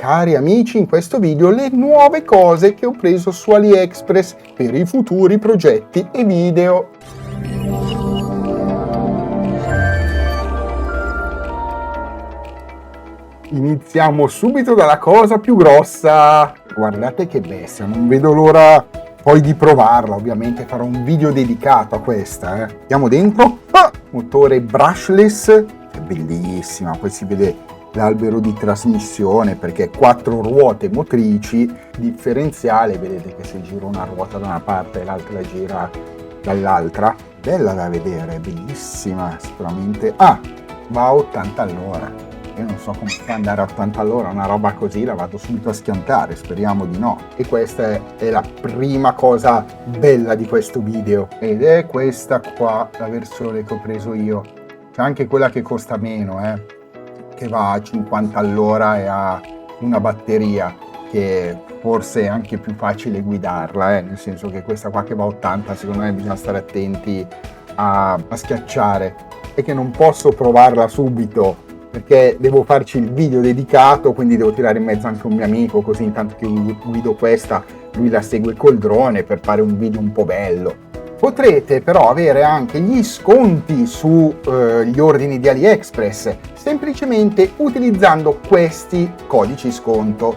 cari amici, in questo video le nuove cose che ho preso su AliExpress per i futuri progetti e video. Iniziamo subito dalla cosa più grossa. Guardate che bestia, non vedo l'ora poi di provarla. Ovviamente farò un video dedicato a questa. Andiamo dentro. Motore brushless, è bellissima. Poi si vede l'albero di trasmissione perché 4 ruote motrici, differenziale, vedete che se giro una ruota da una parte e l'altra la gira dall'altra, bella da vedere, bellissima sicuramente. Va a 80 all'ora. Io non so come fa andare a 80 all'ora, una roba così la vado subito a schiantare, speriamo di no. E questa è la prima cosa bella di questo video, ed è questa qua, la versione che ho preso io. C'è anche quella che costa meno, che va a 50 all'ora e ha una batteria che forse è anche più facile guidarla, nel senso che questa qua che va a 80 secondo me bisogna stare attenti a schiacciare, e che non posso provarla subito perché devo farci il video dedicato, quindi devo tirare in mezzo anche un mio amico, così intanto che guido questa lui la segue col drone per fare un video un po' bello. Potrete però avere anche gli sconti sugli ordini di AliExpress semplicemente utilizzando questi codici sconto.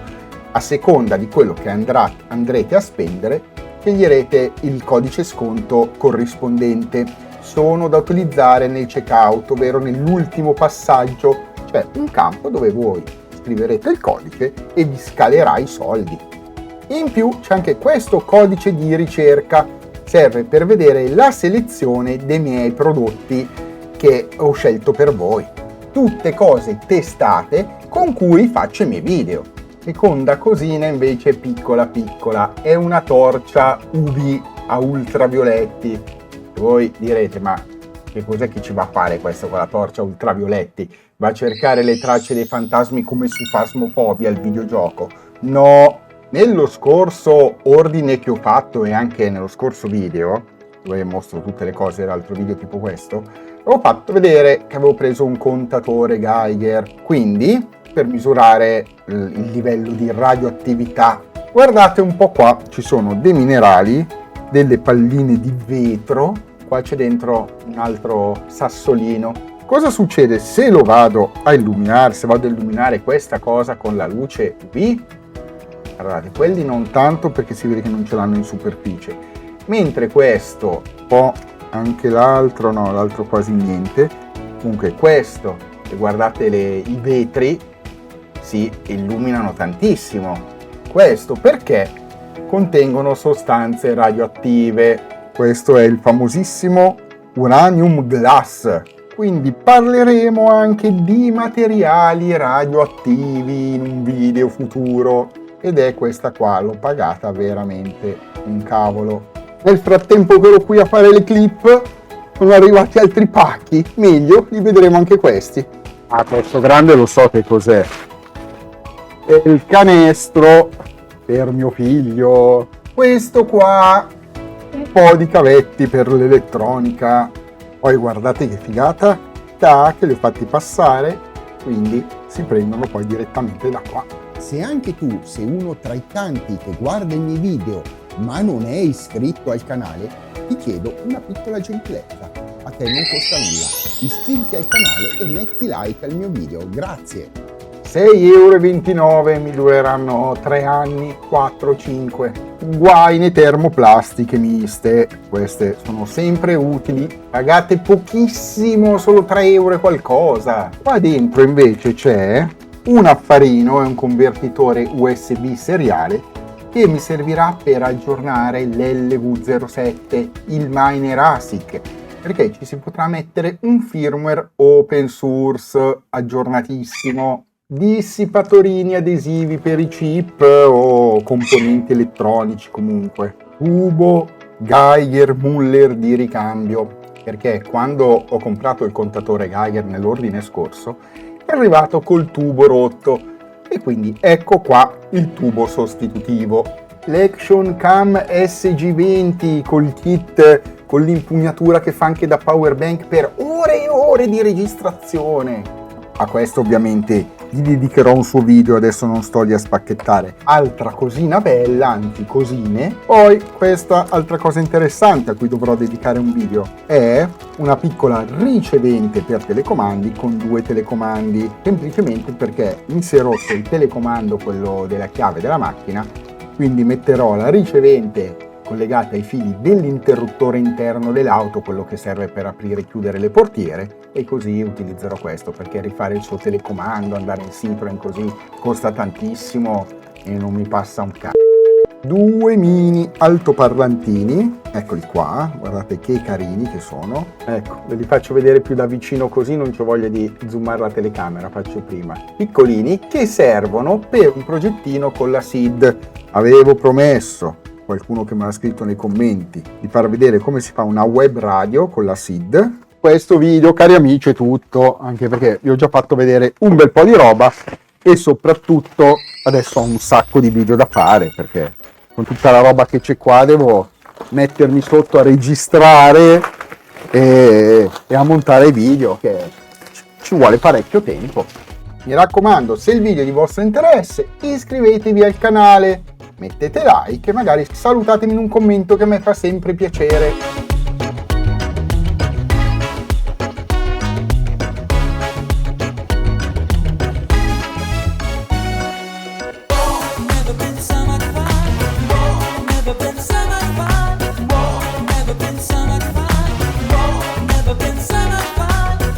A seconda di quello che andrete a spendere, sceglierete il codice sconto corrispondente. Sono da utilizzare nel checkout, ovvero nell'ultimo passaggio. C'è un campo dove voi scriverete il codice e vi scalerà i soldi. In più c'è anche questo codice di ricerca, serve per vedere la selezione dei miei prodotti che ho scelto per voi. Tutte cose testate con cui faccio i miei video. Seconda cosina invece piccola piccola, è una torcia UV a ultravioletti. Voi direte, ma che cos'è che ci va a fare questo con la torcia ultravioletti? Va a cercare le tracce dei fantasmi come su Phasmophobia, il videogioco? No, nello scorso ordine che ho fatto e anche nello scorso video, dove mostro tutte le cose dell'altro video tipo questo, ho fatto vedere che avevo preso un contatore Geiger, quindi per misurare il livello di radioattività. Guardate un po' qua, ci sono dei minerali, delle palline di vetro, qua c'è dentro un altro sassolino. Cosa succede se lo vado a illuminare, se vado a illuminare questa cosa con la luce UV? Guardate, quelli non tanto perché si vede che non ce l'hanno in superficie, mentre questo, anche l'altro, no, l'altro quasi niente. Comunque questo, e guardate i vetri, si illuminano tantissimo. Questo perché contengono sostanze radioattive. Questo è il famosissimo uranium glass. Quindi parleremo anche di materiali radioattivi in un video futuro. Ed è questa qua, l'ho pagata veramente un cavolo. Nel frattempo che ero qui a fare le clip, sono arrivati altri pacchi. Meglio, li vedremo anche questi. Questo grande lo so che cos'è. È il canestro per mio figlio. Questo qua, un po' di cavetti per l'elettronica. Poi guardate che figata, che li ho fatti passare, quindi si prendono poi direttamente da qua. Se anche tu sei uno tra i tanti che guarda i miei video ma non è iscritto al canale, ti chiedo una piccola gentilezza. A te non costa nulla. Iscriviti al canale e metti like al mio video. Grazie. 6,29 € mi dureranno 3 anni, 4, 5. Guaine termoplastiche miste, queste sono sempre utili, pagate pochissimo, solo 3 € e qualcosa. Qua dentro invece c'è un affarino, è un convertitore USB seriale che mi servirà per aggiornare l'LV07, il miner ASIC, perché ci si potrà mettere un firmware open source aggiornatissimo. Dissipatorini adesivi per i chip o componenti elettronici, comunque tubo Geiger Müller di ricambio, perché quando ho comprato il contatore Geiger nell'ordine scorso è arrivato col tubo rotto e quindi ecco qua il tubo sostitutivo, l'Action Cam SG20 col kit con l'impugnatura che fa anche da power bank per ore e ore di registrazione. A questo ovviamente gli dedicherò un suo video, adesso non sto lì a spacchettare. Altra cosina bella, anzi cosine. Poi questa altra cosa interessante a cui dovrò dedicare un video è una piccola ricevente per telecomandi con 2 telecomandi, semplicemente perché mi si è rotto il telecomando, quello della chiave della macchina, quindi metterò la ricevente collegata ai fili dell'interruttore interno dell'auto, quello che serve per aprire e chiudere le portiere, e così utilizzerò questo, perché rifare il suo telecomando, andare in Citroen così costa tantissimo e non mi passa un cazzo. 2 mini altoparlantini, eccoli qua, guardate che carini che sono. Ecco, ve li faccio vedere più da vicino così non c'ho voglia di zoomare la telecamera, faccio prima. Piccolini, che servono per un progettino con la SID. Avevo promesso, qualcuno che me l'ha scritto nei commenti, di far vedere come si fa una web radio con la SID. Questo video, cari amici, è tutto, anche perché vi ho già fatto vedere un bel po' di roba e soprattutto adesso ho un sacco di video da fare, perché con tutta la roba che c'è qua devo mettermi sotto a registrare e a montare video, che ci vuole parecchio tempo. Mi raccomando, se il video è di vostro interesse, iscrivetevi al canale, mettete like e magari salutatemi in un commento, che a me fa sempre piacere.